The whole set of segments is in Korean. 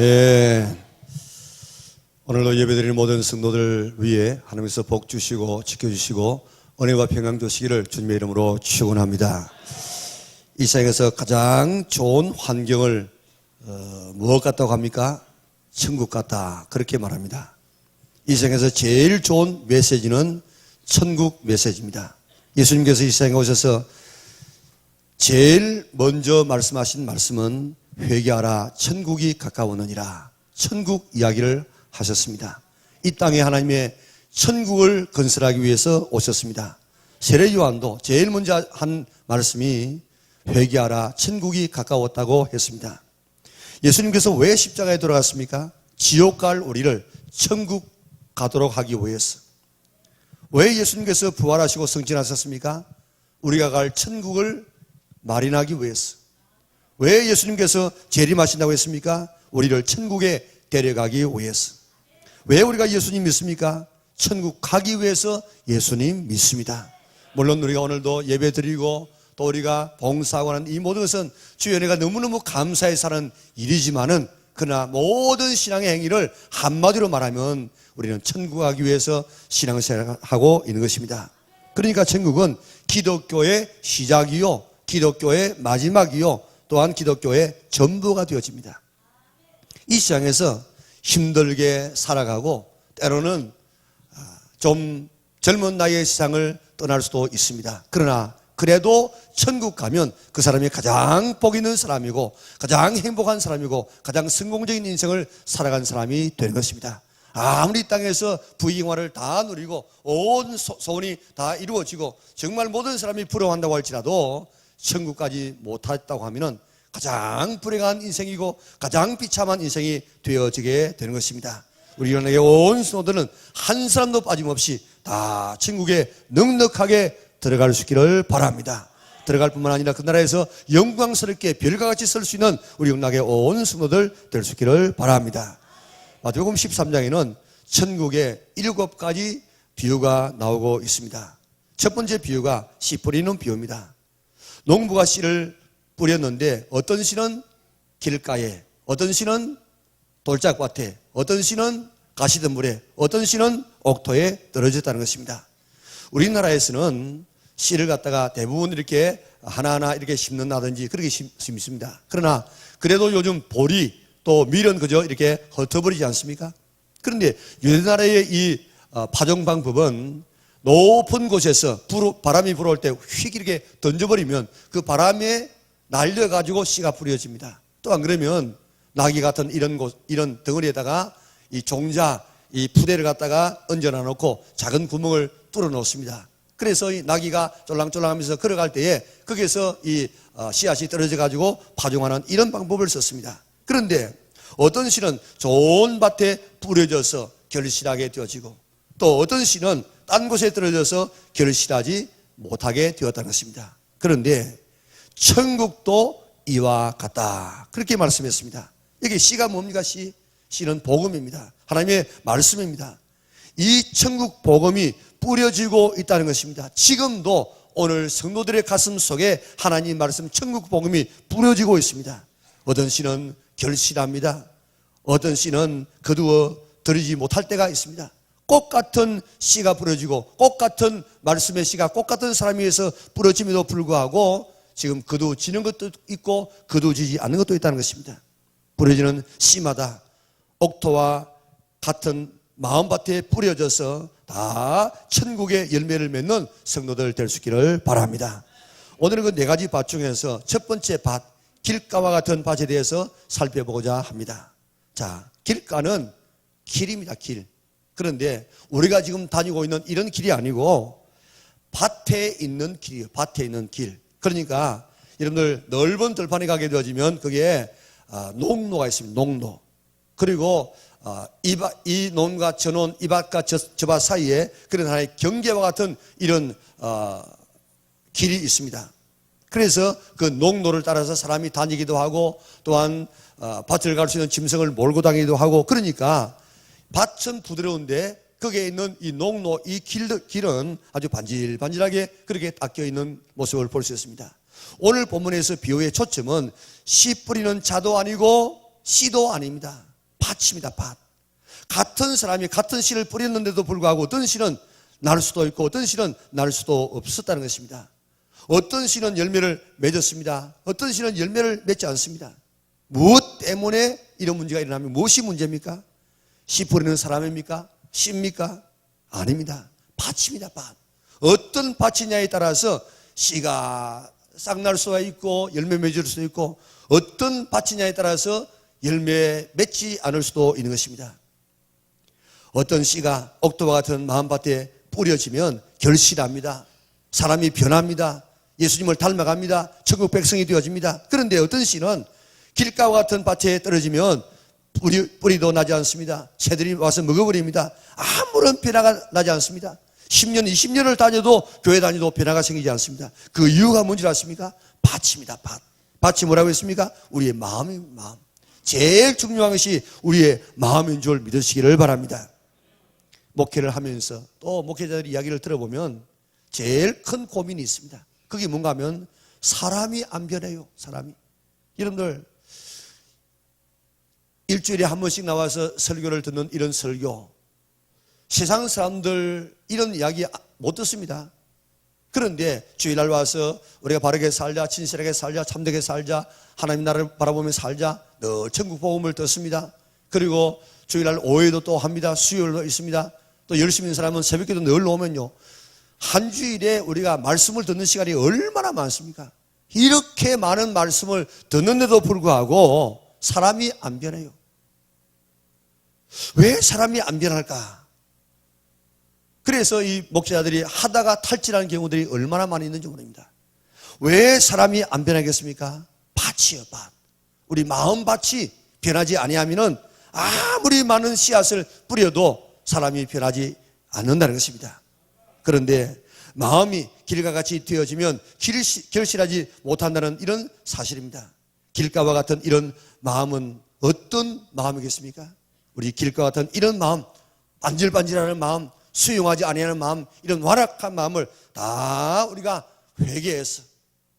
아멘. 오늘도 예배드리는 모든 성도들 위해 하나님께서 복 주시고 지켜주시고 은혜와 평강 주시기를 주님의 이름으로 축원합니다. 이 세상에서 가장 좋은 환경을 무엇 같다고 합니까? 천국 같다, 그렇게 말합니다. 이 세상에서 제일 좋은 메시지는 천국 메시지입니다. 예수님께서 이 세상에 오셔서 제일 먼저 말씀하신 말씀은 회개하라, 천국이 가까웠느니라, 천국 이야기를 하셨습니다. 이 땅에 하나님의 천국을 건설하기 위해서 오셨습니다. 세례 요한도 제일 먼저 한 말씀이 회개하라, 천국이 가까웠다고 했습니다. 예수님께서 왜 십자가에 돌아갔습니까? 지옥 갈 우리를 천국 가도록 하기 위해서. 왜 예수님께서 부활하시고 승진하셨습니까? 우리가 갈 천국을 마련하기 위해서. 왜 예수님께서 재림하신다고 했습니까? 우리를 천국에 데려가기 위해서. 왜 우리가 예수님 믿습니까? 천국 가기 위해서 예수님 믿습니다. 물론 우리가 오늘도 예배 드리고 또 우리가 봉사하고 하는 이 모든 것은 주의 은혜가 너무너무 감사해서 하는 일이지만은, 그러나 모든 신앙의 행위를 한마디로 말하면 우리는 천국 가기 위해서 신앙생활하고 있는 것입니다. 그러니까 천국은 기독교의 시작이요, 기독교의 마지막이요, 또한 기독교의 전부가 되어집니다. 이 시장에서 힘들게 살아가고 때로는 좀 젊은 나이의 세상을 떠날 수도 있습니다. 그러나 그래도 천국 가면 그 사람이 가장 복 있는 사람이고 가장 행복한 사람이고 가장 성공적인 인생을 살아간 사람이 되는 것입니다. 아무리 땅에서 부귀영화를 다 누리고 온 소원이 다 이루어지고 정말 모든 사람이 부러워한다고 할지라도 천국까지 못했다고 하면은 가장 불행한 인생이고 가장 비참한 인생이 되어지게 되는 것입니다. 우리 연합의 온 성도들은 한 사람도 빠짐없이 다 천국에 넉넉하게 들어갈 수 있기를 바랍니다. 들어갈 뿐만 아니라 그 나라에서 영광스럽게 별과 같이 설 수 있는 우리 연합의 온 성도들 될 수 있기를 바랍니다. 마태복음 13장에는 천국의 7가지 비유가 나오고 있습니다. 첫 번째 비유가 씨 뿌리는 비유입니다. 농부가 씨를 뿌렸는데 어떤 씨는 길가에, 어떤 씨는 돌짝밭에, 어떤 씨는 가시덤불에, 어떤 씨는 옥토에 떨어졌다는 것입니다. 우리나라에서는 씨를 갖다가 대부분 이렇게 하나하나 이렇게 심는다든지 그렇게 심습니다. 그러나 그래도 요즘 보리 또 밀은 그저 이렇게 흩어버리지 않습니까? 그런데 유대나라의 이 파종 방법은 높은 곳에서 바람이 불어올 때 휙 이렇게 던져버리면 그 바람에 날려가지고 씨가 뿌려집니다. 또 안 그러면 나귀 같은 이런 덩어리에다가 이 종자, 이 푸대를 갖다가 얹어놔 놓고 작은 구멍을 뚫어 놓습니다. 그래서 이 나귀가 쫄랑쫄랑하면서 걸어갈 때에 거기에서 이 씨앗이 떨어져 가지고 파종하는 이런 방법을 썼습니다. 그런데 어떤 씨는 좋은 밭에 뿌려져서 결실하게 되어지고 또 어떤 씨는 딴 곳에 떨어져서 결실하지 못하게 되었다는 것입니다. 그런데 천국도 이와 같다, 그렇게 말씀했습니다. 이게 씨가 뭡니까? 씨는 복음입니다. 하나님의 말씀입니다. 이 천국 복음이 뿌려지고 있다는 것입니다. 지금도 오늘 성도들의 가슴 속에 하나님 말씀 천국 복음이 뿌려지고 있습니다. 어떤 씨는 결실합니다. 어떤 씨는 거두어 들이지 못할 때가 있습니다. 꽃 같은 씨가 뿌려지고 꽃 같은 말씀의 씨가 꽃 같은 사람에 의해서 뿌려짐에도 불구하고 지금 거두지는 것도 있고 거두지지 않는 것도 있다는 것입니다. 뿌려지는 씨마다 옥토와 같은 마음밭에 뿌려져서 다 천국의 열매를 맺는 성도들 될 수 있기를 바랍니다. 오늘은 그 4가지 밭 중에서 첫 번째 밭, 길가와 같은 밭에 대해서 살펴보고자 합니다. 자, 길가는 길입니다. 길. 그런데 우리가 지금 다니고 있는 이런 길이 아니고 밭에 있는 길이에요. 밭에 있는 길. 그러니까 여러분들 넓은 들판에 가게 되어지면 거기에 농로가 있습니다. 농로. 그리고 이 논과 저 논, 이 밭과 저 밭 사이에 그런 하나의 경계와 같은 이런 길이 있습니다. 그래서 그 농로를 따라서 사람이 다니기도 하고 또한 밭을 갈 수 있는 짐승을 몰고 다니기도 하고, 그러니까 밭은 부드러운데 거기에 있는 이 농로, 이 길은 아주 반질반질하게 그렇게 닦여 있는 모습을 볼 수 있습니다. 오늘 본문에서 비유의 초점은 씨 뿌리는 자도 아니고 씨도 아닙니다. 밭입니다. 밭. 같은 사람이 같은 씨를 뿌렸는데도 불구하고 어떤 씨는 날 수도 있고 어떤 씨는 날 수도 없었다는 것입니다. 어떤 씨는 열매를 맺었습니다. 어떤 씨는 열매를 맺지 않습니다. 무엇 때문에 이런 문제가 일어나면 무엇이 문제입니까? 씨 뿌리는 사람입니까? 씨입니까? 아닙니다. 밭입니다. 밭. 어떤 밭이냐에 따라서 씨가 싹날 수가 있고 열매 맺을 수도 있고 어떤 밭이냐에 따라서 열매 맺지 않을 수도 있는 것입니다. 어떤 씨가 옥토와 같은 마음밭에 뿌려지면 결실합니다. 사람이 변합니다. 예수님을 닮아갑니다. 천국 백성이 되어집니다. 그런데 어떤 씨는 길가와 같은 밭에 떨어지면 뿌리도 나지 않습니다. 새들이 와서 먹어버립니다. 아무런 변화가 나지 않습니다. 10년, 20년을 다녀도 교회 다녀도 변화가 생기지 않습니다. 그 이유가 뭔지 아십니까? 밭입니다. 밭. 밭이 뭐라고 했습니까? 우리의 마음입니다. 마음. 제일 중요한 것이 우리의 마음인 줄 믿으시기를 바랍니다. 목회를 하면서 또 목회자들 이야기를 들어보면 제일 큰 고민이 있습니다. 그게 뭔가 하면 사람이 안 변해요. 사람이. 여러분들 일주일에 한 번씩 나와서 설교를 듣는 이런 설교, 세상 사람들 이런 이야기 못 듣습니다. 그런데 주일날 와서 우리가 바르게 살자, 진실하게 살자, 참되게 살자, 하나님 나라를 바라보며 살자, 늘 천국 복음을 듣습니다. 그리고 주일날 오후에도 또 합니다. 수요일도 있습니다. 또 열심히 있는 사람은 새벽에도 늘 오면요, 한 주일에 우리가 말씀을 듣는 시간이 얼마나 많습니까? 이렇게 많은 말씀을 듣는데도 불구하고 사람이 안 변해요. 왜 사람이 안 변할까? 그래서 이 목사들이 하다가 탈진하는 경우들이 얼마나 많이 있는지 모릅니다. 왜 사람이 안 변하겠습니까? 밭이요, 밭. 우리 마음밭이 변하지 아니하면은 아무리 많은 씨앗을 뿌려도 사람이 변하지 않는다는 것입니다. 그런데 마음이 길과 같이 되어지면 결실하지 못한다는 이런 사실입니다. 길가와 같은 이런 마음은 어떤 마음이겠습니까? 우리 길과 같은 이런 마음, 반질반질하는 마음, 수용하지 아니하는 마음, 이런 완악한 마음을 다 우리가 회개해서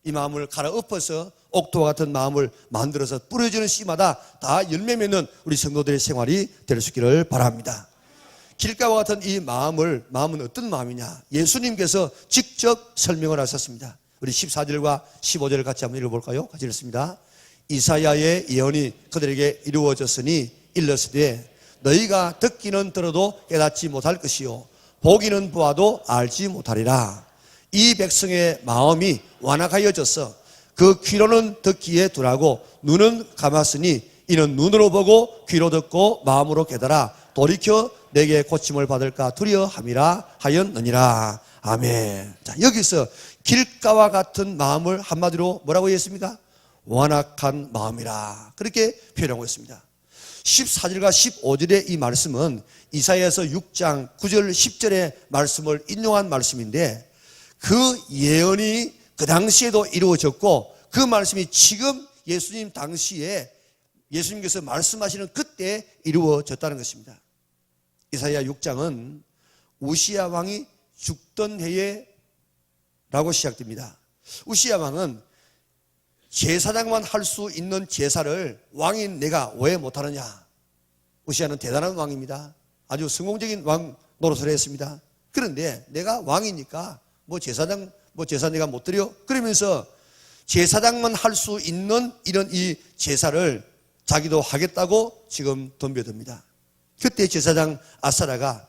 이 마음을 갈아엎어서 옥토와 같은 마음을 만들어서 뿌려지는 씨마다 다 열매 맺는 우리 성도들의 생활이 될 수 있기를 바랍니다. 길가와 같은 이 마음은 어떤 마음이냐? 예수님께서 직접 설명을 하셨습니다. 우리 14절과 15절을 같이 한번 읽어볼까요? 같이 읽습니다. 이사야의 예언이 그들에게 이루어졌으니 일렀으되 너희가 듣기는 들어도 깨닫지 못할 것이요 보기는 보아도 알지 못하리라. 이 백성의 마음이 완악하여져서 그 귀로는 듣기에 둔하고 눈은 감았으니 이는 눈으로 보고 귀로 듣고 마음으로 깨달아 돌이켜 내게 고침을 받을까 두려함이라 하였느니라. 아멘. 자, 여기서 길가와 같은 마음을 한마디로 뭐라고 했습니까? 완악한 마음이라, 그렇게 표현하고 있습니다. 14절과 15절의 이 말씀은 이사야서 6장 9절 10절의 말씀을 인용한 말씀인데, 그 예언이 그 당시에도 이루어졌고 그 말씀이 지금 예수님 당시에 예수님께서 말씀하시는 그때 이루어졌다는 것입니다. 이사야 6장은 우시야 왕이 죽던 해에 라고 시작됩니다. 우시야 왕은 제사장만 할 수 있는 제사를 왕인 내가 왜 못하느냐. 우시야는 대단한 왕입니다. 아주 성공적인 왕 노릇을 했습니다. 그런데 내가 왕이니까 제사 내가 못 드려? 그러면서 제사장만 할 수 있는 이런 이 제사를 자기도 하겠다고 지금 덤벼듭니다. 그때 제사장 아사랴가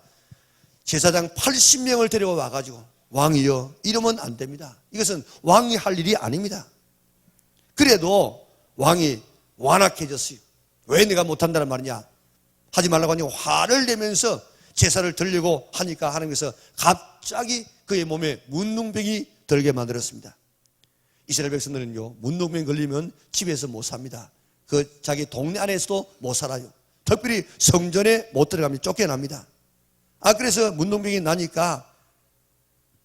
제사장 80명을 데려와 가지고 왕이여 이러면 안 됩니다. 이것은 왕이 할 일이 아닙니다. 그래도 왕이 완악해졌어요. 왜 내가 못한다는 말이냐, 하지 말라고 하니 화를 내면서 제사를 드리려고 하니까 하나님께서 갑자기 그의 몸에 문둥병이 들게 만들었습니다. 이스라엘 백성들은요, 문둥병 걸리면 집에서 못 삽니다. 그 자기 동네 안에서도 못 살아요. 특별히 성전에 못 들어가면 쫓겨납니다. 그래서 문둥병이 나니까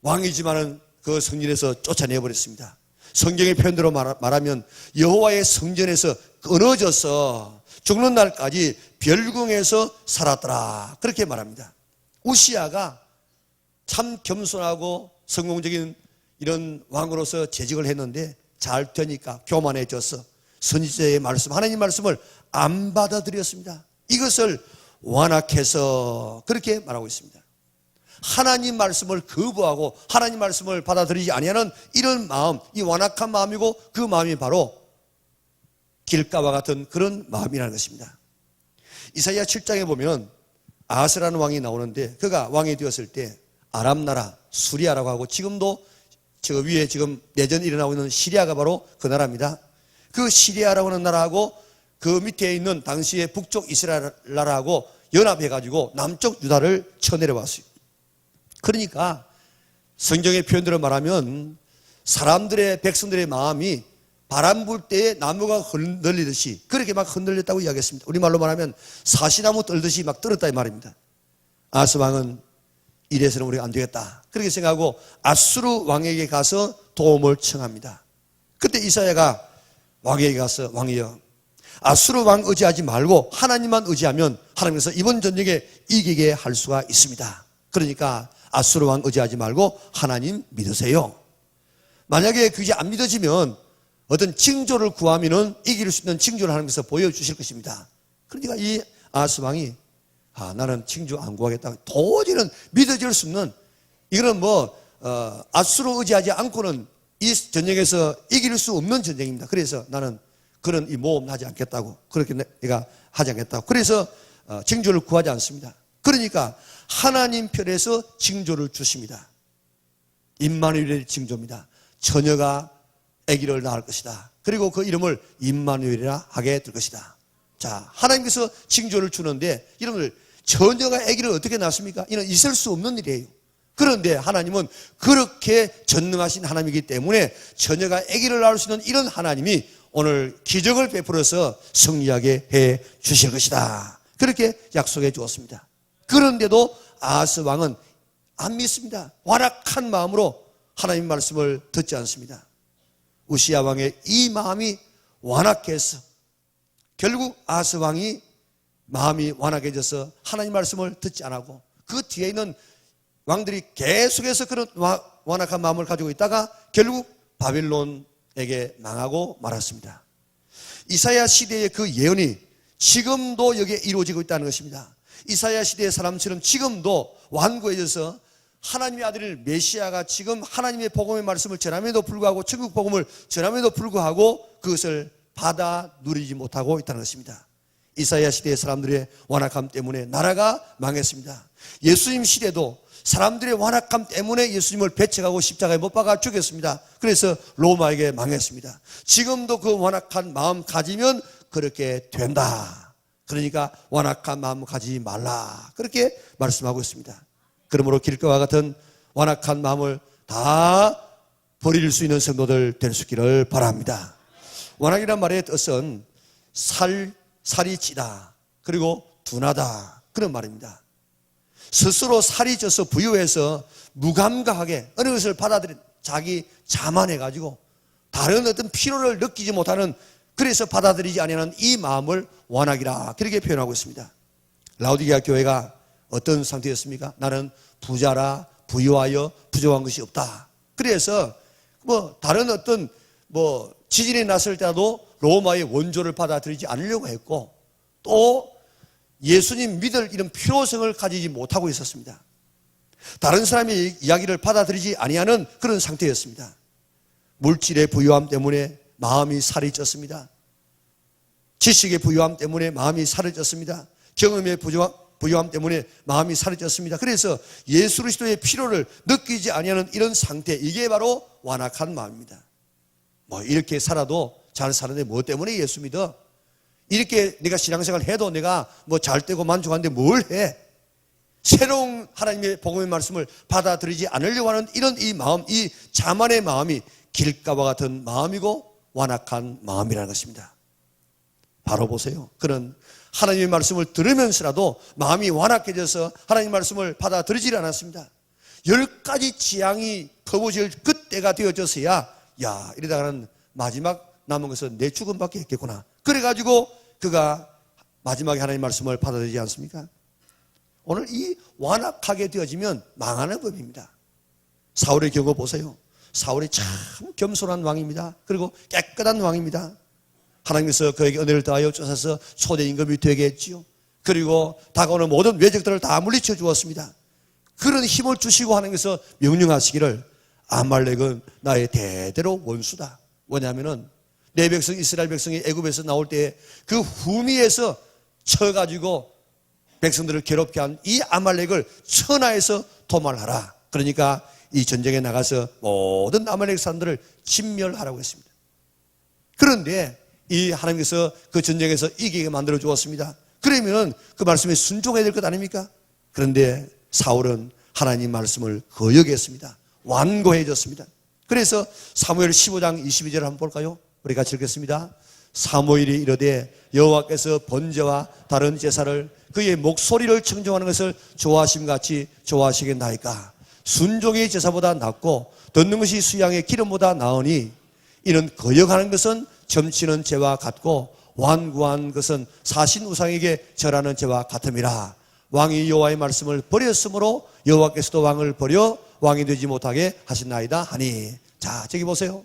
왕이지만은 그 성전에서 쫓아내버렸습니다. 성경의 표현대로 말하면 여호와의 성전에서 끊어져서 죽는 날까지 별궁에서 살았더라, 그렇게 말합니다. 우시야가 참 겸손하고 성공적인 이런 왕으로서 재직을 했는데 잘 되니까 교만해져서 선지자의 말씀, 하나님 말씀을 안 받아들였습니다. 이것을 완악해서 그렇게 말하고 있습니다. 하나님 말씀을 거부하고 하나님 말씀을 받아들이지 아니하는 이런 마음, 이 완악한 마음이고 그 마음이 바로 길가와 같은 그런 마음이라는 것입니다. 이사야 7장에 보면 아하스라는 왕이 나오는데 그가 왕이 되었을 때 아람 나라 수리아라고 하고 지금도 저 위에 지금 내전이 일어나고 있는 시리아가 바로 그 나라입니다. 그 시리아라고 하는 나라하고 그 밑에 있는 당시의 북쪽 이스라엘 나라하고 연합해가지고 남쪽 유다를 쳐내려왔어요. 그러니까 성경의 표현대로 말하면 사람들의 백성들의 마음이 바람 불 때에 나무가 흔들리듯이 그렇게 막 흔들렸다고 이야기했습니다. 우리말로 말하면 사시나무 떨듯이 막 떨었다 이 말입니다. 아하스 왕은 이래서는 우리가 안 되겠다 그렇게 생각하고 아수르 왕에게 가서 도움을 청합니다. 그때 이사야가 왕에게 가서 왕이여 아수르 왕 의지하지 말고 하나님만 의지하면 하나님께서 이번 전쟁에 이기게 할 수가 있습니다. 그러니까 아수르 왕 의지하지 말고 하나님 믿으세요. 만약에 그게 안 믿어지면 어떤 징조를 구하면은 이길 수 있는 징조를 하나님께서 보여주실 것입니다. 그러니까 이 아하스 왕이 나는 징조 안 구하겠다. 도저히는 믿어질 수 없는 이거는 아수르 의지하지 않고는 이 전쟁에서 이길 수 없는 전쟁입니다. 그래서 나는 그런 이 모험 하지 않겠다고 그렇게 내가 하지 않겠다고 그래서 징조를 구하지 않습니다. 그러니까 하나님 편에서 징조를 주십니다. 임마누엘의 징조입니다. 처녀가 아기를 낳을 것이다. 그리고 그 이름을 임마누엘이라 하게 될 것이다. 자, 하나님께서 징조를 주는데 이름을 처녀가 아기를 어떻게 낳습니까? 이는 있을 수 없는 일이에요. 그런데 하나님은 그렇게 전능하신 하나님이기 때문에 처녀가 아기를 낳을 수 있는 이런 하나님이 오늘 기적을 베풀어서 승리하게 해 주실 것이다. 그렇게 약속해 주었습니다. 그런데도 아하스 왕은 안 믿습니다. 완악한 마음으로 하나님 말씀을 듣지 않습니다. 우시야 왕의 이 마음이 완악해서 결국 아하스 왕이 마음이 완악해져서 하나님 말씀을 듣지 않고 그 뒤에 있는 왕들이 계속해서 그런 완악한 마음을 가지고 있다가 결국 바빌론에게 망하고 말았습니다. 이사야 시대의 그 예언이 지금도 여기에 이루어지고 있다는 것입니다. 이사야 시대의 사람처럼 지금도 완고해져서 하나님의 아들 메시아가 지금 하나님의 복음의 말씀을 전함에도 불구하고 천국 복음을 전함에도 불구하고 그것을 받아 누리지 못하고 있다는 것입니다. 이사야 시대의 사람들의 완악함 때문에 나라가 망했습니다. 예수님 시대도 사람들의 완악함 때문에 예수님을 배척하고 십자가에 못 박아 죽였습니다. 그래서 로마에게 망했습니다. 지금도 그 완악한 마음 가지면 그렇게 된다. 그러니까 완악한 마음 가지지 말라. 그렇게 말씀하고 있습니다. 그러므로 길가와 같은 완악한 마음을 다 버릴 수 있는 성도들 될 수 있기를 바랍니다. 완악이란 말의 뜻은 살이 찌다 그리고 둔하다 그런 말입니다. 스스로 살이 쪄서 부유해서 무감각하게 어느 것을 받아들인 자기 자만해가지고 다른 어떤 필요를 느끼지 못하는 그래서 받아들이지 아니하는 이 마음을 완악이라 그렇게 표현하고 있습니다. 라오디게아 교회가 어떤 상태였습니까? 나는 부자라 부유하여 부족한 것이 없다. 그래서 다른 어떤 지진이 났을 때도 로마의 원조를 받아들이지 않으려고 했고 또 예수님 믿을 이런 필요성을 가지지 못하고 있었습니다. 다른 사람의 이야기를 받아들이지 아니하는 그런 상태였습니다. 물질의 부유함 때문에 마음이 살이 쪘습니다. 지식의 부유함 때문에 마음이 살이 쪘습니다. 경험의 부유함 때문에 마음이 살이 쪘습니다. 그래서 예수 그리스도의 필요를 느끼지 아니하는 이런 상태, 이게 바로 완악한 마음입니다. 이렇게 살아도 잘 사는데 뭐 때문에 예수 믿어? 이렇게 내가 신앙생활 해도 내가 잘 되고 만족하는데 뭘 해? 새로운 하나님의 복음의 말씀을 받아들이지 않으려고 하는 이런 이 마음, 이 자만의 마음이 길가와 같은 마음이고 완악한 마음이라는 것입니다. 바로 보세요. 그런 하나님의 말씀을 들으면서라도 마음이 완악해져서 하나님의 말씀을 받아들이지 않았습니다. 10가지 재앙이 퍼부어질 그때가 되어져서야 이러다가는 마지막 남은 것은 내 죽음밖에 없겠구나. 그래가지고 그가 마지막에 하나님의 말씀을 받아들이지 않습니까? 오늘 이 완악하게 되어지면 망하는 법입니다. 사울의 경우 보세요. 사울이 참 겸손한 왕입니다. 그리고 깨끗한 왕입니다. 하나님께서 그에게 은혜를 더하여 쫓아서 초대 임금이 되게 했지요. 그리고 다가오는 모든 외적들을 다 물리쳐 주었습니다. 그런 힘을 주시고 하나님께서 명령하시기를 아말렉은 나의 대대로 원수다. 뭐냐면은 내 백성 이스라엘 백성이 애굽에서 나올 때 그 후미에서 쳐가지고 백성들을 괴롭게 한 이 아말렉을 천하에서 도말하라. 그러니까 이 전쟁에 나가서 모든 아말렉 사람들을 진멸하라고 했습니다. 그런데 이 하나님께서 그 전쟁에서 이기게 만들어 주었습니다. 그러면 그 말씀에 순종해야 될 것 아닙니까? 그런데 사울은 하나님 말씀을 거역했습니다. 완고해졌습니다. 그래서 사무엘 15장 22절을 한번 볼까요? 우리 같이 읽겠습니다. 사무엘이 이르되 여호와께서 번제와 다른 제사를 그의 목소리를 청종하는 것을 좋아하심같이 좋아하시겠나이까. 순종의 제사보다 낫고 듣는 것이 수양의 기름보다 나으니 이는 거역하는 것은 점치는 죄와 같고 완고한 것은 사신 우상에게 절하는 죄와 같음이라. 왕이 여호와의 말씀을 버렸으므로 여호와께서도 왕을 버려 왕이 되지 못하게 하신나이다 하니. 자, 저기 보세요.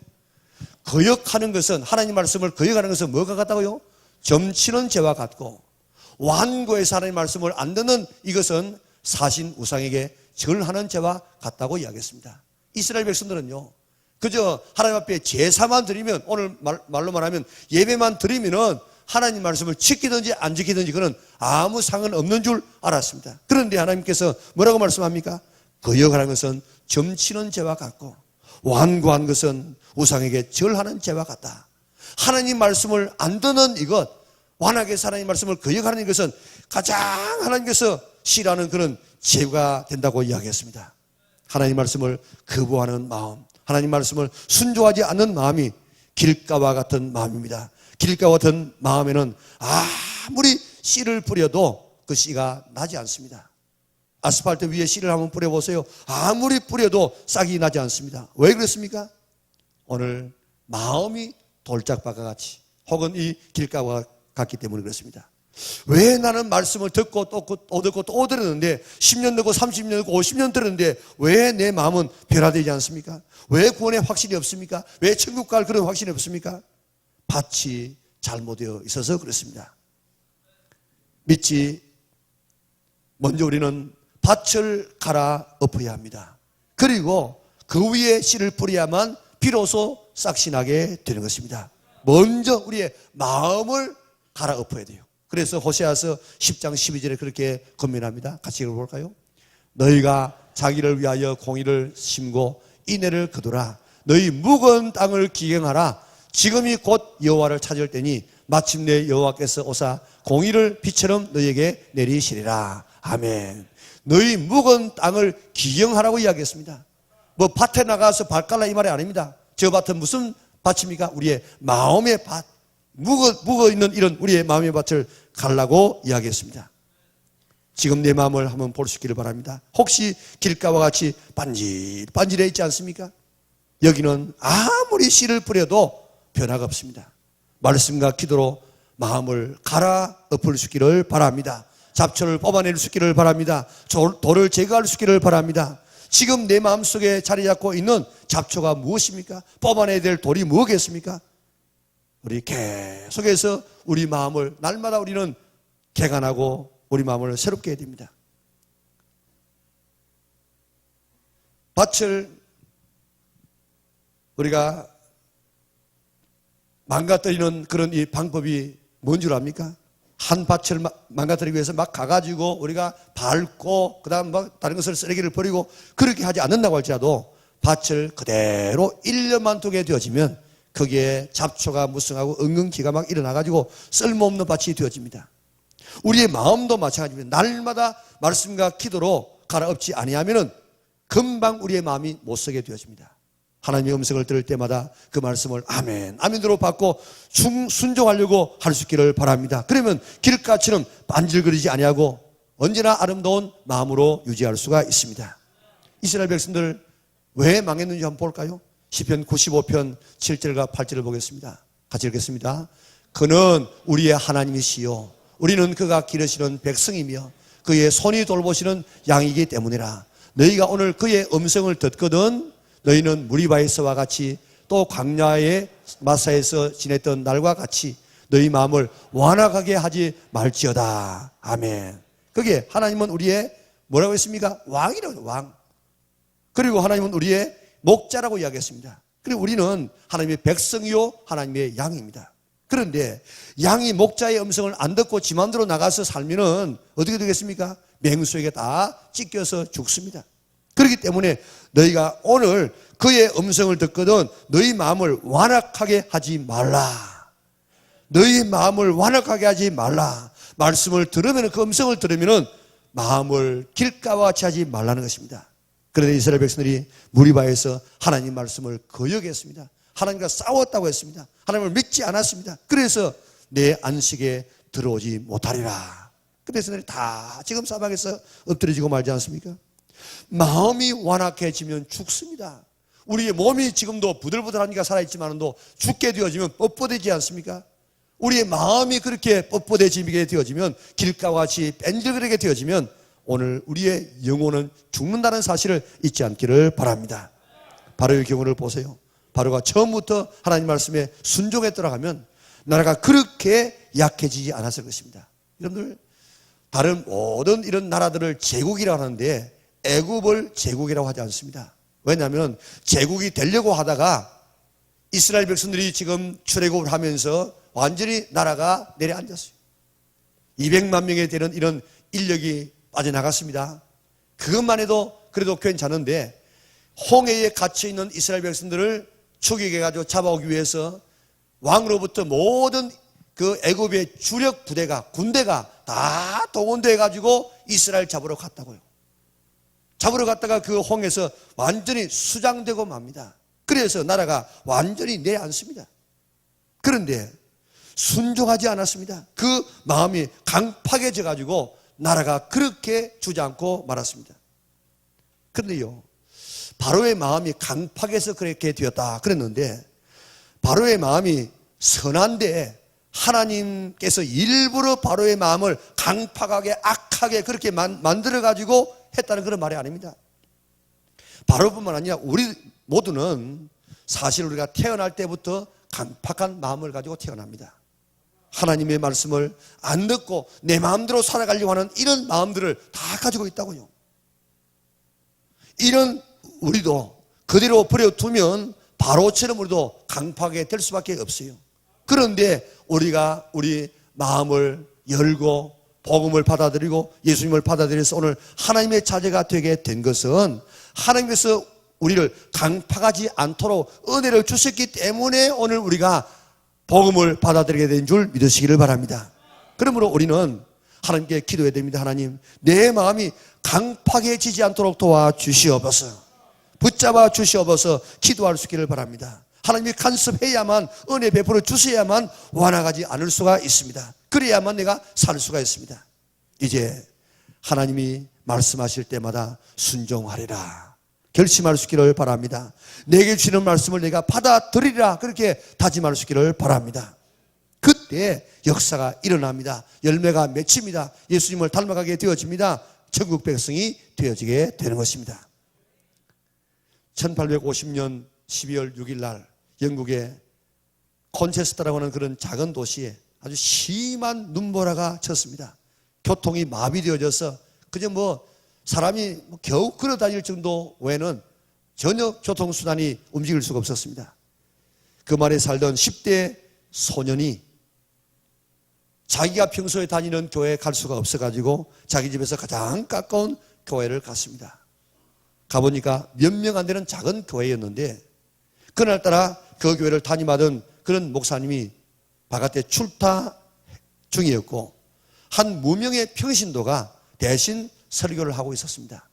거역하는 것은, 하나님 말씀을 거역하는 것은 뭐가 같다고요? 점치는 죄와 같고, 완고해서 하나님 말씀을 안 듣는 이것은 사신 우상에게 절하는 죄와 같다고 이야기했습니다. 이스라엘 백성들은요, 그저 하나님 앞에 제사만 드리면, 오늘 말로 말하면 예배만 드리면은 하나님 말씀을 지키든지 안 지키든지 그는 아무 상관 없는 줄 알았습니다. 그런데 하나님께서 뭐라고 말씀합니까? 거역하는 것은 점치는 죄와 같고 완고한 것은 우상에게 절하는 죄와 같다. 하나님 말씀을 안 듣는 이것, 완하게 하나님 말씀을 거역하는 이것은 가장 하나님께서 싫어하는 그런 죄가 된다고 이야기했습니다. 하나님 말씀을 거부하는 마음, 하나님 말씀을 순종하지 않는 마음이 길가와 같은 마음입니다. 길가와 같은 마음에는 아무리 씨를 뿌려도 그 씨가 나지 않습니다. 아스팔트 위에 씨를 한번 뿌려보세요. 아무리 뿌려도 싹이 나지 않습니다. 왜 그렇습니까? 오늘 마음이 돌짝밭과 같이 혹은 이 길가와 같기 때문에 그렇습니다. 왜 나는 말씀을 듣고 또 듣고 또 들었는데 10년 듣고 30년 듣고 50년 들었는데 왜 내 마음은 변화되지 않습니까? 왜 구원의 확신이 없습니까? 왜 천국 갈 그런 확신이 없습니까? 밭이 잘못되어 있어서 그렇습니다. 믿지, 먼저 우리는 밭을 갈아 엎어야 합니다. 그리고 그 위에 씨를 뿌려야만 비로소 싹이 나게 되는 것입니다. 먼저 우리의 마음을 갈아 엎어야 돼요. 그래서 호세아서 10장 12절에 그렇게 권면합니다. 같이 읽어볼까요? 너희가 자기를 위하여 공의를 심고 인애를 거두라. 너희 묵은 땅을 기경하라. 지금이 곧 여호와를 찾을 때니 마침내 여호와께서 오사 공의를 비처럼 너희에게 내리시리라. 아멘. 너희 묵은 땅을 기경하라고 이야기했습니다. 뭐 밭에 나가서 밭 갈라 이 말이 아닙니다. 저 밭은 무슨 밭입니까? 우리의 마음의 밭, 묵어 있는 이런 우리의 마음의 밭을 갈라고 이야기했습니다. 지금 내 마음을 한번 볼 수 있기를 바랍니다. 혹시 길가와 같이 반질반질해 있지 않습니까? 여기는 아무리 씨를 뿌려도 변화가 없습니다. 말씀과 기도로 마음을 갈아 엎을 수 있기를 바랍니다. 잡초를 뽑아낼 수 있기를 바랍니다. 돌을 제거할 수 있기를 바랍니다. 지금 내 마음속에 자리 잡고 있는 잡초가 무엇입니까? 뽑아내야 될 돌이 무엇이겠습니까? 우리 계속해서 우리 마음을 날마다 우리는 개간하고 우리 마음을 새롭게 해야 됩니다. 밭을 우리가 망가뜨리는 그런 이 방법이 뭔 줄 압니까? 한 밭을 망가뜨리기 위해서 막 가가지고 우리가 밟고 그다음 막 다른 것을 쓰레기를 버리고 그렇게 하지 않는다고 할지라도 밭을 그대로 1년만 두게 되어지면 거기에 잡초가 무성하고 엉겅퀴가 막 일어나가지고 쓸모없는 밭이 되어집니다. 우리의 마음도 마찬가지입니다. 날마다 말씀과 기도로 갈아엎지 아니하면 금방 우리의 마음이 못서게 되어집니다. 하나님의 음성을 들을 때마다 그 말씀을 아멘, 아멘으로 받고 순종하려고 할 수 있기를 바랍니다. 그러면 길가처럼 반질거리지 아니하고 언제나 아름다운 마음으로 유지할 수가 있습니다. 이스라엘 백성들 왜 망했는지 한번 볼까요? 시편 95편 7절과 8절을 보겠습니다. 같이 읽겠습니다. 그는 우리의 하나님이시요 우리는 그가 기르시는 백성이며 그의 손이 돌보시는 양이기 때문이라. 너희가 오늘 그의 음성을 듣거든 너희는 무리바에서와 같이 또 광야의 마사에서 지냈던 날과 같이 너희 마음을 완악하게 하지 말지어다. 아멘. 그게 하나님은 우리의 뭐라고 했습니까? 왕이라고, 왕. 그리고 하나님은 우리의 목자라고 이야기했습니다. 그리고 우리는 하나님의 백성이요 하나님의 양입니다. 그런데 양이 목자의 음성을 안 듣고 지 맘대로 나가서 살면은 어떻게 되겠습니까? 맹수에게 다 찢겨서 죽습니다. 그렇기 때문에 너희가 오늘 그의 음성을 듣거든 너희 마음을 완악하게 하지 말라. 너희 마음을 완악하게 하지 말라. 말씀을 들으면, 그 음성을 들으면 마음을 길가와 같이 하지 말라는 것입니다. 그런데 이스라엘 백성들이 무리바에서 하나님 말씀을 거역했습니다. 하나님과 싸웠다고 했습니다. 하나님을 믿지 않았습니다. 그래서 내 안식에 들어오지 못하리라. 그 백성들이 다 지금 사방에서 엎드려지고 말지 않습니까? 마음이 완악해지면 죽습니다. 우리의 몸이 지금도 부들부들하니까 살아있지만도 죽게 되어지면 뻣뻣해지지 않습니까? 우리의 마음이 그렇게 뻣뻣해지게 되어지면 길가와 같이 뺀질거리게 되어지면 오늘 우리의 영혼은 죽는다는 사실을 잊지 않기를 바랍니다. 바로의 경우를 보세요. 바로가 처음부터 하나님 말씀에 순종에 들어가면 나라가 그렇게 약해지지 않았을 것입니다. 여러분들, 다른 모든 이런 나라들을 제국이라고 하는데 애굽을 제국이라고 하지 않습니다. 왜냐하면 제국이 되려고 하다가 이스라엘 백성들이 지금 출애굽을 하면서 완전히 나라가 내려앉았어요. 200만 명에 되는 이런 인력이 빠져나갔습니다. 그것만 해도 그래도 괜찮은데 홍해에 갇혀있는 이스라엘 백성들을 추격해가지고 잡아오기 위해서 왕으로부터 모든 그 애굽의 주력 부대가, 군대가 다 동원돼가지고 이스라엘 잡으러 갔다고요. 잡으러 갔다가 그 홍해에서 완전히 수장되고 맙니다. 그래서 나라가 완전히 내앉습니다. 그런데 순종하지 않았습니다. 그 마음이 강팍해져 가지고 나라가 그렇게 주저앉고 말았습니다. 그런데요, 바로의 마음이 강팍해서 그렇게 되었다 그랬는데 바로의 마음이 선한데 하나님께서 일부러 바로의 마음을 강팍하게 악하게 그렇게 만들어 가지고 했다는 그런 말이 아닙니다. 바로뿐만 아니라 우리 모두는 사실 우리가 태어날 때부터 강팍한 마음을 가지고 태어납니다. 하나님의 말씀을 안 듣고 내 마음대로 살아가려고 하는 이런 마음들을 다 가지고 있다고요. 이런 우리도 그대로 버려두면 바로처럼 우리도 강팍하게 될 수밖에 없어요. 그런데 우리가 우리 마음을 열고 복음을 받아들이고 예수님을 받아들여서 오늘 하나님의 자녀가 되게 된 것은 하나님께서 우리를 강팍하지 않도록 은혜를 주셨기 때문에 오늘 우리가 복음을 받아들이게 된 줄 믿으시기를 바랍니다. 그러므로 우리는 하나님께 기도해야 됩니다. 하나님, 내 마음이 강팍해지지 않도록 도와주시옵소서. 붙잡아 주시옵소서. 기도할 수 있기를 바랍니다. 하나님이 간섭해야만, 은혜 베풀어 주셔야만 완화하지 않을 수가 있습니다. 그래야만 내가 살 수가 있습니다. 이제 하나님이 말씀하실 때마다 순종하리라 결심할 수 있기를 바랍니다. 내게 주시는 말씀을 내가 받아들이라 그렇게 다짐할 수 있기를 바랍니다. 그때 역사가 일어납니다. 열매가 맺힙니다. 예수님을 닮아가게 되어집니다. 천국 백성이 되어지게 되는 것입니다. 1850년 12월 6일 날 영국의 콘체스터라고 하는 그런 작은 도시에 아주 심한 눈보라가 쳤습니다. 교통이 마비되어져서 그저 사람이 겨우 걸어 다닐 정도 외에는 전혀 교통수단이 움직일 수가 없었습니다. 그 말에 살던 10대 소년이 자기가 평소에 다니는 교회에 갈 수가 없어가지고 자기 집에서 가장 가까운 교회를 갔습니다. 가보니까 몇 명 안 되는 작은 교회였는데 그날따라 그 교회를 담임하던 그런 목사님이 바깥에 출타 중이었고 한 무명의 평신도가 대신 설교를 하고 있었습니다.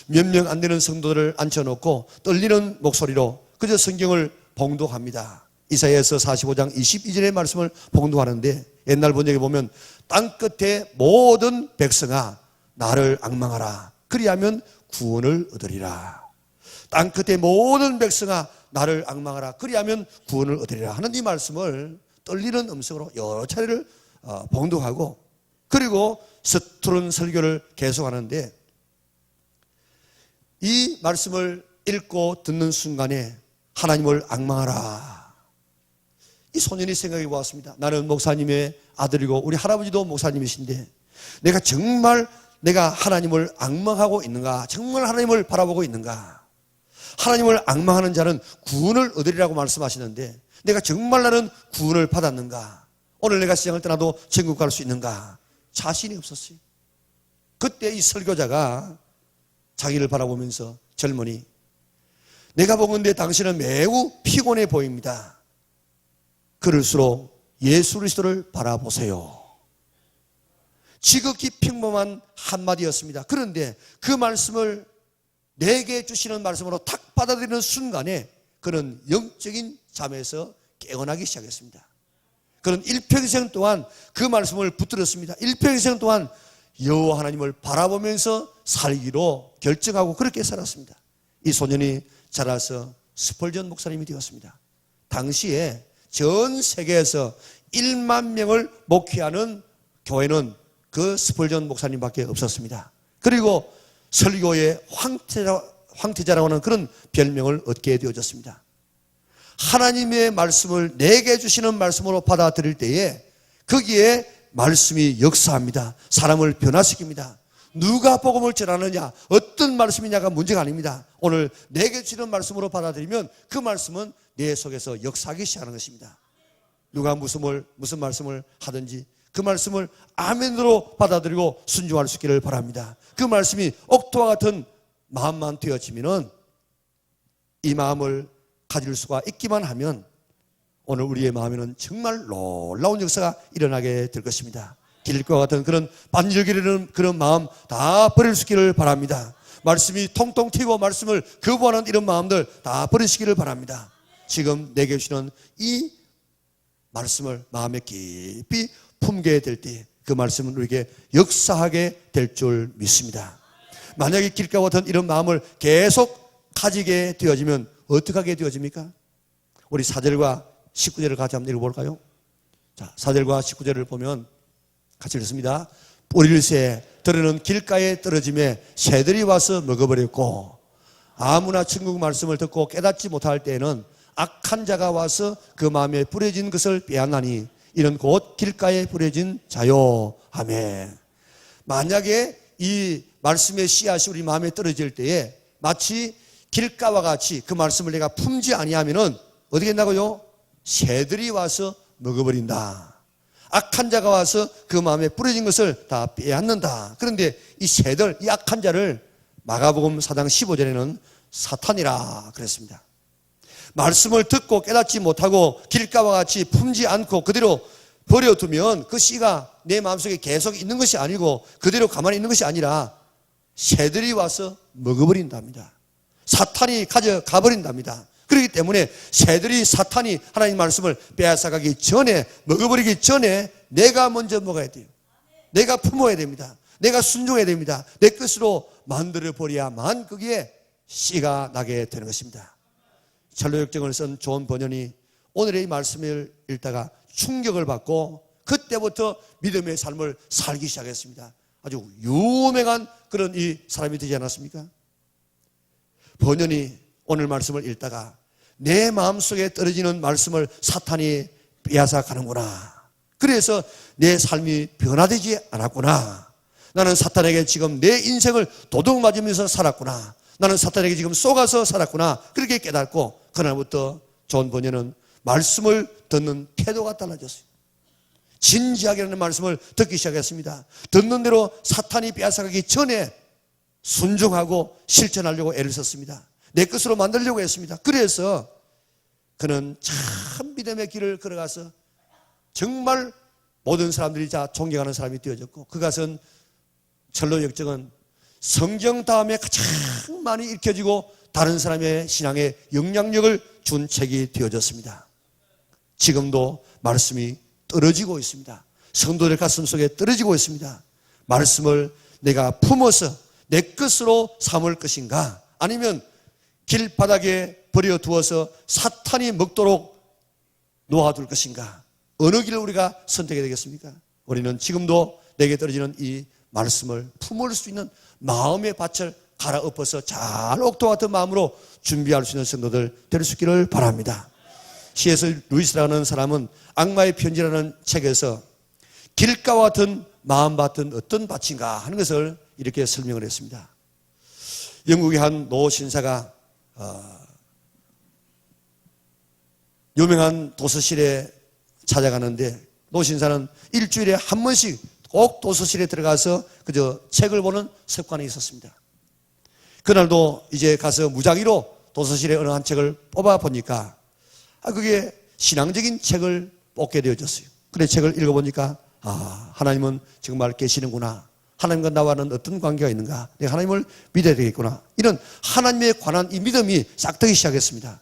몇 명 안 되는 성도들을 앉혀놓고 떨리는 목소리로 그저 성경을 봉독합니다. 이사야서 45장 22절의 말씀을 봉독하는데 옛날 번역에 보면 땅끝의 모든 백성아 나를 앙망하라 그리하면 구원을 얻으리라. 땅끝의 모든 백성아 나를 앙망하라 그리하면 구원을 얻으리라 하는 이 말씀을 떨리는 음성으로 여러 차례를 봉독하고 그리고 서투른 설교를 계속하는데 이 말씀을 읽고 듣는 순간에 하나님을 앙망하라. 이 소년이 생각해 보았습니다. 나는 목사님의 아들이고 우리 할아버지도 목사님이신데 내가 하나님을 앙망하고 있는가? 정말 하나님을 바라보고 있는가? 하나님을 앙망하는 자는 구원을 얻으리라고 말씀하시는데 내가 정말 나는 구원을 받았는가? 오늘 내가 시장을 떠나도 천국 갈 수 있는가? 자신이 없었어요. 그때 이 설교자가 자기를 바라보면서 젊은이, 내가 보건대 당신은 매우 피곤해 보입니다. 그럴수록 예수 그리스도를 바라보세요. 지극히 평범한 한마디였습니다. 그런데 그 말씀을 내게 주시는 말씀으로 탁 받아들이는 순간에 그는 영적인 잠에서 깨어나기 시작했습니다. 그는 일평생 동안 그 말씀을 붙들었습니다. 일평생 동안 여호와 하나님을 바라보면서 살기로 결정하고 그렇게 살았습니다. 이 소년이 자라서 스펄전 목사님이 되었습니다. 당시에 전 세계에서 1만 명을 목회하는 교회는 그 스펄전 목사님밖에 없었습니다. 그리고 설교의 황태자라고 하는 그런 별명을 얻게 되어졌습니다. 하나님의 말씀을 내게 주시는 말씀으로 받아들일 때에 거기에 말씀이 역사합니다. 사람을 변화시킵니다. 누가 복음을 전하느냐, 어떤 말씀이냐가 문제가 아닙니다. 오늘 내게 주시는 말씀으로 받아들이면 그 말씀은 내 속에서 역사하기 시작하는 것입니다. 누가 무슨 말씀을 하든지 그 말씀을 아멘으로 받아들이고 순종할 수 있기를 바랍니다. 그 말씀이 옥토와 같은 마음만 되어지면은 이 마음을 가질 수가 있기만 하면 오늘 우리의 마음에는 정말 놀라운 역사가 일어나게 될 것입니다. 길과 같은 그런 반역이라는 그런 마음 다 버릴 수 있기를 바랍니다. 말씀이 통통 튀고 말씀을 거부하는 이런 마음들 다 버리시기를 바랍니다. 지금 내게 주시는 이 말씀을 마음에 깊이 품게 될 때 그 말씀은 우리에게 역사하게 될 줄 믿습니다. 만약에 길가와 같은 이런 마음을 계속 가지게 되어지면 어떻게 하게 되어집니까? 우리 4절과 19절을 같이 한번 읽어볼까요? 자, 4절과 19절을 보면 같이 읽습니다. 뿌릴새 들으는 길가에 떨어짐에 새들이 와서 먹어버렸고 아무나 천국 말씀을 듣고 깨닫지 못할 때에는 악한 자가 와서 그 마음에 뿌려진 것을 빼앗나니 이는 곧 길가에 뿌려진 자요. 아멘. 만약에 이 말씀의 씨앗이 우리 마음에 떨어질 때에 마치 길가와 같이 그 말씀을 내가 품지 아니하면은 어떻게 된다고요? 새들이 와서 먹어버린다. 악한 자가 와서 그 마음에 뿌려진 것을 다 빼앗는다. 그런데 이 새들, 이 악한 자를 마가복음 4장 15절에는 사탄이라 그랬습니다. 말씀을 듣고 깨닫지 못하고 길가와 같이 품지 않고 그대로 버려두면 그 씨가 내 마음속에 계속 있는 것이 아니고 그대로 가만히 있는 것이 아니라 새들이 와서 먹어버린답니다. 사탄이 가져가 버린답니다. 그렇기 때문에 새들이 사탄이 하나님 말씀을 빼앗아가기 전에, 먹어버리기 전에 내가 먼저 먹어야 돼요. 내가 품어야 됩니다. 내가 순종해야 됩니다. 내 것으로 만들어버려야만 거기에 씨가 나게 되는 것입니다. 찰로역정을 쓴 존 번연이 오늘의 이 말씀을 읽다가 충격을 받고 그때부터 믿음의 삶을 살기 시작했습니다. 아주 유명한 그런 이 사람이 되지 않았습니까? 번연이 오늘 말씀을 읽다가 내 마음속에 떨어지는 말씀을 사탄이 빼앗아 가는구나. 그래서 내 삶이 변화되지 않았구나. 나는 사탄에게 지금 내 인생을 도둑 맞으면서 살았구나. 나는 사탄에게 지금 속아서 살았구나. 그렇게 깨닫고 그날부터 존 번연은 말씀을 듣는 태도가 달라졌어요. 진지하게라는 말씀을 듣기 시작했습니다. 듣는 대로 사탄이 빼앗아가기 전에 순종하고 실천하려고 애를 썼습니다. 내 것으로 만들려고 했습니다. 그래서 그는 참 믿음의 길을 걸어가서 정말 모든 사람들이 다 존경하는 사람이 되어졌고 그것은 철로역정은 성경 다음에 가장 많이 읽혀지고 다른 사람의 신앙에 영향력을 준 책이 되어졌습니다. 지금도 말씀이 떨어지고 있습니다. 성도들 가슴 속에 떨어지고 있습니다. 말씀을 내가 품어서 내 것으로 삼을 것인가 아니면 길바닥에 버려두어서 사탄이 먹도록 놓아둘 것인가 어느 길을 우리가 선택해야 되겠습니까? 우리는 지금도 내게 떨어지는 이 말씀을 품을 수 있는 마음의 밭을 갈아엎어서 잘 옥토 같은 마음으로 준비할 수 있는 성도들 될 수 있기를 바랍니다. C.S. 루이스라는 사람은 악마의 편지라는 책에서 길가와 같은 마음밭은 어떤 밭인가 하는 것을 이렇게 설명을 했습니다. 영국의 한 노 신사가 유명한 도서실에 찾아가는데 노 신사는 일주일에 한 번씩 꼭 도서실에 들어가서 그저 책을 보는 습관이 있었습니다. 그날도 이제 가서 무작위로 도서실에 어느 한 책을 뽑아 보니까 그게 신앙적인 책을 뽑게 되어졌어요. 그래 책을 읽어보니까 하나님은 정말 계시는구나. 하나님과 나와는 어떤 관계가 있는가. 내가 하나님을 믿어야 되겠구나. 이런 하나님에 관한 이 믿음이 싹트기 시작했습니다.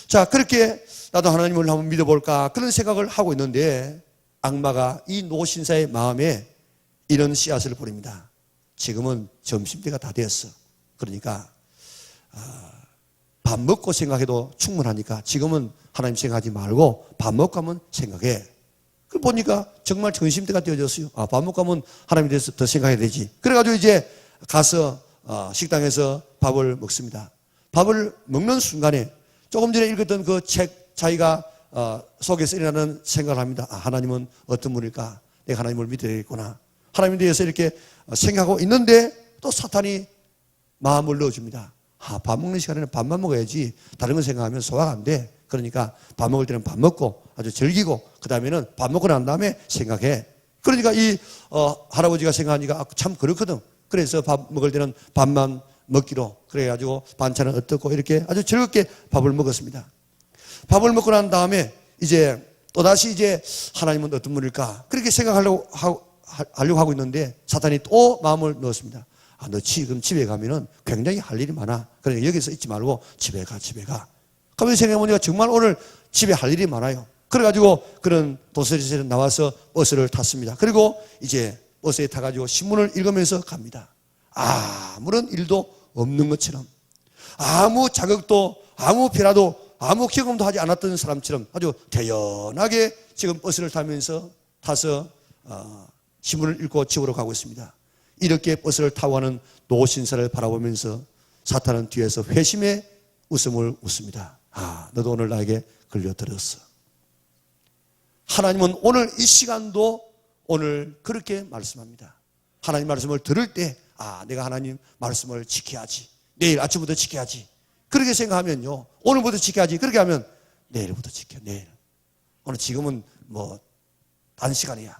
자, 그렇게 나도 하나님을 한번 믿어볼까 그런 생각을 하고 있는데 악마가 이 노신사의 마음에 이런 씨앗을 뿌립니다. 지금은 점심때가 다 됐어. 그러니까 밥 먹고 생각해도 충분하니까 지금은 하나님 생각하지 말고 밥 먹고 하면 생각해. 그 보니까 정말 점심때가 되어졌어요. 밥 먹고 하면 하나님에 대해서 더 생각해야 되지. 그래가지고 이제 가서 식당에서 밥을 먹습니다. 밥을 먹는 순간에 조금 전에 읽었던 그 책 자기가 속에서 일어나는 생각을 합니다. 하나님은 어떤 분일까? 내가 하나님을 믿어야 되겠구나. 하나님에 대해서 이렇게 생각하고 있는데 또 사탄이 마음을 넣어줍니다. 밥 먹는 시간에는 밥만 먹어야지 다른 거 생각하면 소화가 안 돼. 그러니까 밥 먹을 때는 밥 먹고 아주 즐기고 그 다음에는 밥 먹고 난 다음에 생각해. 그러니까 이 할아버지가 생각하니까 참 그렇거든. 그래서 밥 먹을 때는 밥만 먹기로 그래가지고 반찬은 어떻고 이렇게 아주 즐겁게 밥을 먹었습니다. 밥을 먹고 난 다음에 이제 또다시 이제 하나님은 어떤 분일까 그렇게 생각하려고 하고 있는데 사탄이 또 마음을 넣었습니다. 너 지금 집에 가면은 굉장히 할 일이 많아. 그러니까 여기서 있지 말고 집에 가. 그러면 생각해보니까 정말 오늘 집에 할 일이 많아요. 그래가지고 그런 도서실에서 나와서 버스를 탔습니다. 그리고 이제 버스에 타가지고 신문을 읽으면서 갑니다. 아무런 일도 없는 것처럼 아무 자극도 아무 변화도 아무 경험도 하지 않았던 사람처럼 아주 대연하게 지금 버스를 타서 신문을 읽고 집으로 가고 있습니다. 이렇게 버스를 타고 가는 노신사를 바라보면서 사탄은 뒤에서 회심의 웃음을 웃습니다. 너도 오늘 나에게 걸려들었어. 하나님은 오늘 이 시간도 오늘 그렇게 말씀합니다. 하나님 말씀을 들을 때 내가 하나님 말씀을 지켜야지. 내일 아침부터 지켜야지. 그렇게 생각하면요. 오늘부터 지켜야지. 그렇게 하면 내일부터 지켜. 내일. 오늘 지금은 단 시간이야.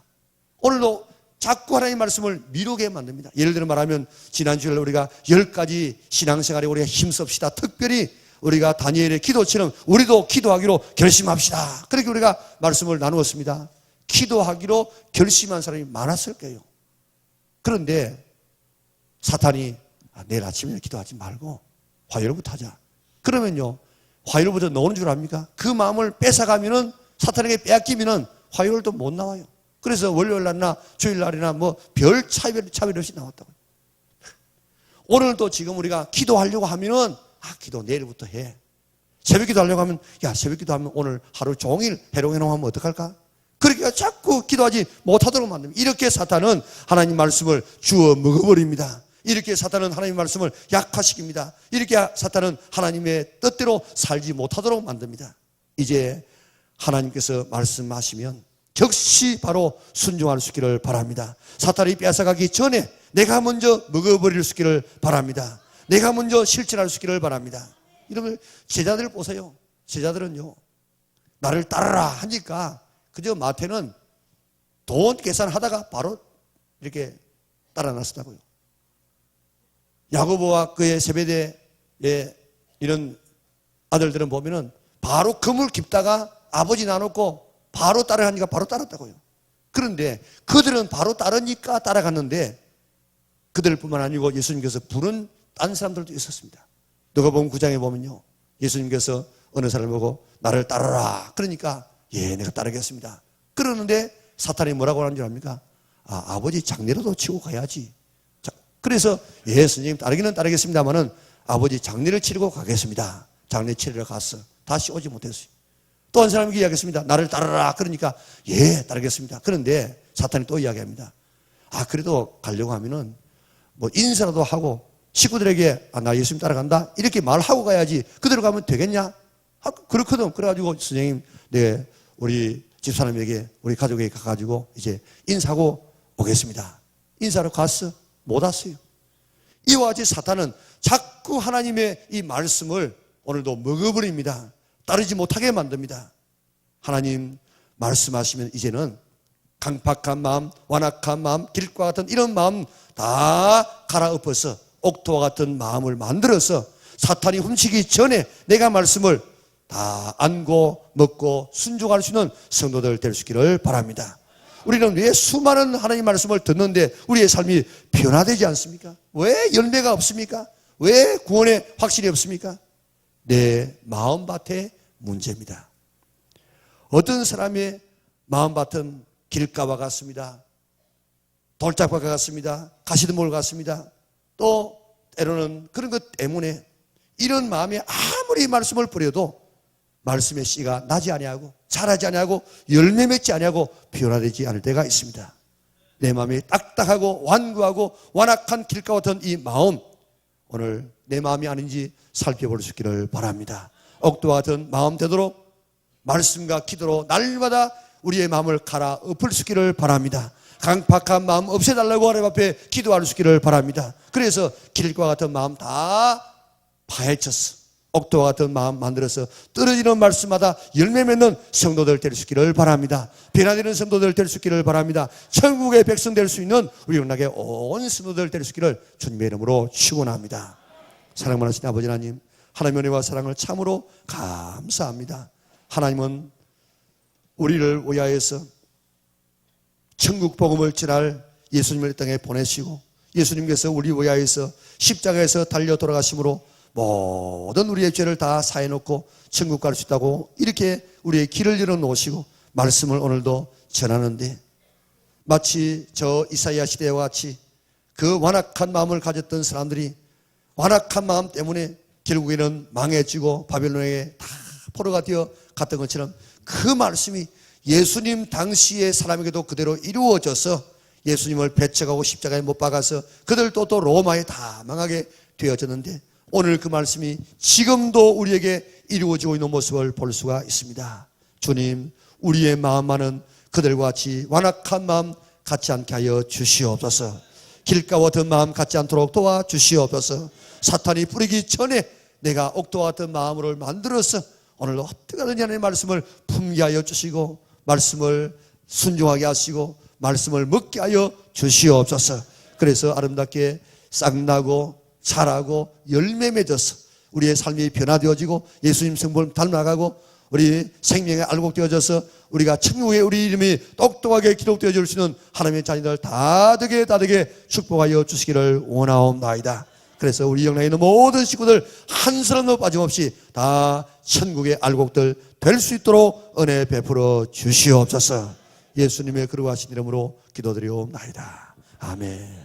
오늘도 자꾸 하나님 말씀을 미루게 만듭니다. 예를 들어 말하면 지난주에 우리가 10가지 신앙생활에 우리가 힘씁시다. 특별히 우리가 다니엘의 기도처럼 우리도 기도하기로 결심합시다. 그렇게 우리가 말씀을 나누었습니다. 기도하기로 결심한 사람이 많았을 거예요. 그런데 사탄이 내일 아침에 기도하지 말고 화요일부터 하자. 그러면요 화요일부터 나오는 줄 압니까? 그 마음을 뺏어가면은 사탄에게 빼앗기면은 화요일도 못 나와요. 그래서 월요일 날이나 주일 날이나 별 차별 없이 나왔다고요. 오늘도 지금 우리가 기도하려고 하면은 기도 내일부터 해. 새벽 기도 하려고 하면 새벽 기도 하면 오늘 하루 종일 해롱해롱하면 어떡할까? 그러니까 자꾸 기도하지 못하도록 만듭니다. 이렇게 사탄은 하나님 말씀을 주워 먹어버립니다. 이렇게 사탄은 하나님 말씀을 약화시킵니다. 이렇게 사탄은 하나님의 뜻대로 살지 못하도록 만듭니다. 이제 하나님께서 말씀하시면 즉시 바로 순종할 수 있기를 바랍니다. 사탄이 뺏어가기 전에 내가 먼저 먹어버릴 수 있기를 바랍니다. 내가 먼저 실천할 수 있기를 바랍니다. 이러면 제자들 보세요. 제자들은요 나를 따르라 하니까 그저 마태는 돈 계산하다가 바로 이렇게 따라 나섰다고요. 야고보와 그의 세베대의 이런 아들들은 보면은 바로 금을 깁다가 아버지 나놓고 바로 따라하니까 바로 따랐다고요. 그런데 그들은 바로 따르니까 따라갔는데 그들뿐만 아니고 예수님께서 부른 딴 사람들도 있었습니다. 누가복음 9장에 보면요 예수님께서 어느 사람을 보고 나를 따르라 그러니까 내가 따르겠습니다. 그러는데 사탄이 뭐라고 하는 줄 압니까? 아버지 장례라도 치고 가야지. 그래서 예수님 따르기는 따르겠습니다만은 아버지 장례를 치르고 가겠습니다. 장례 치르러 갔어. 다시 오지 못했어요. 또 한 사람이 이야기했습니다. 나를 따르라 그러니까 따르겠습니다. 그런데 사탄이 또 이야기합니다. 그래도 가려고 하면은 인사라도 하고 식구들에게 나 예수님 따라간다 이렇게 말하고 가야지 그대로 가면 되겠냐? 그렇거든. 그래가지고 선생님, 네, 우리 집사람에게, 우리 가족에게 가가지고 이제 인사하고 오겠습니다. 인사로 갔어? 못 왔어요. 이와 같이 사탄은 자꾸 하나님의 이 말씀을 오늘도 먹어버립니다. 따르지 못하게 만듭니다. 하나님 말씀하시면 이제는 강팍한 마음, 완악한 마음, 길과 같은 이런 마음 다 갈아엎어서 옥토와 같은 마음을 만들어서 사탄이 훔치기 전에 내가 말씀을 다 안고 먹고 순종할 수 있는 성도들 될 수 있기를 바랍니다. 우리는 왜 수많은 하나님 말씀을 듣는데 우리의 삶이 변화되지 않습니까? 왜 열매가 없습니까? 왜 구원의 확신이 없습니까? 내 마음밭의 문제입니다. 어떤 사람의 마음밭은 길가와 같습니다. 돌짝과 같습니다. 가시드몰 같습니다. 또 때로는 그런 것 때문에 이런 마음에 아무리 말씀을 뿌려도 말씀의 씨가 나지 아니하고 자라지 아니하고 열매 맺지 아니하고 변화되지 않을 때가 있습니다. 내 마음이 딱딱하고 완고하고 완악한 길가 같은 이 마음, 오늘 내 마음이 아닌지 살펴볼 수 있기를 바랍니다. 옥토와 같은 마음 되도록 말씀과 기도로 날마다 우리의 마음을 갈아엎을 수 있기를 바랍니다. 강팍한 마음 없애달라고 하나님 앞에 기도할 수 있기를 바랍니다. 그래서 길과 같은 마음 다 파헤쳤어. 옥토와 같은 마음 만들어서 떨어지는 말씀마다 열매 맺는 성도들 될 수 있기를 바랍니다. 변화되는 성도들 될 수 있기를 바랍니다. 천국의 백성 될 수 있는 우리 영락의 온 성도들 될 수 있기를 주님의 이름으로 축원합니다. 사랑 많으신 아버지 하나님, 하나님의 은혜와 사랑을 참으로 감사합니다. 하나님은 우리를 위하여서 천국 복음을 전할 예수님을 이 땅에 보내시고 예수님께서 우리 위하여서 십자가에서 달려 돌아가심으로 모든 우리의 죄를 다 사해놓고 천국 갈 수 있다고 이렇게 우리의 길을 열어놓으시고 말씀을 오늘도 전하는데 마치 저 이사야 시대와 같이 그 완악한 마음을 가졌던 사람들이 완악한 마음 때문에 결국에는 망해지고 바벨론에 다 포로가 되어 갔던 것처럼 그 말씀이 예수님 당시의 사람에게도 그대로 이루어져서 예수님을 배척하고 십자가에 못 박아서 그들도 또 로마에 다 망하게 되어졌는데 오늘 그 말씀이 지금도 우리에게 이루어지고 있는 모습을 볼 수가 있습니다. 주님, 우리의 마음만은 그들과 같이 완악한 마음 갖지 않게 하여 주시옵소서. 길가와 같은 마음 갖지 않도록 도와주시옵소서. 사탄이 뿌리기 전에 내가 옥토와 같은 마음을 만들어서 오늘도 어떻게 하든지 하나님의 말씀을 품게 하여 주시고 말씀을 순종하게 하시고 말씀을 먹게 하여 주시옵소서. 그래서 아름답게 싹나고 자라고 열매 맺어서 우리의 삶이 변화되어지고 예수님 성품을 닮아가고 우리 생명에 알곡되어져서 우리가 천국에 우리 이름이 똑똑하게 기록되어질 수 있는 하나님의 자녀들 다되게 축복하여 주시기를 원하옵나이다. 그래서 우리 영락에 있는 모든 식구들 한 사람도 빠짐없이 다 천국의 알곡들 될 수 있도록 은혜 베풀어 주시옵소서. 예수님의 거룩하신 이름으로 기도드리옵나이다. 아멘.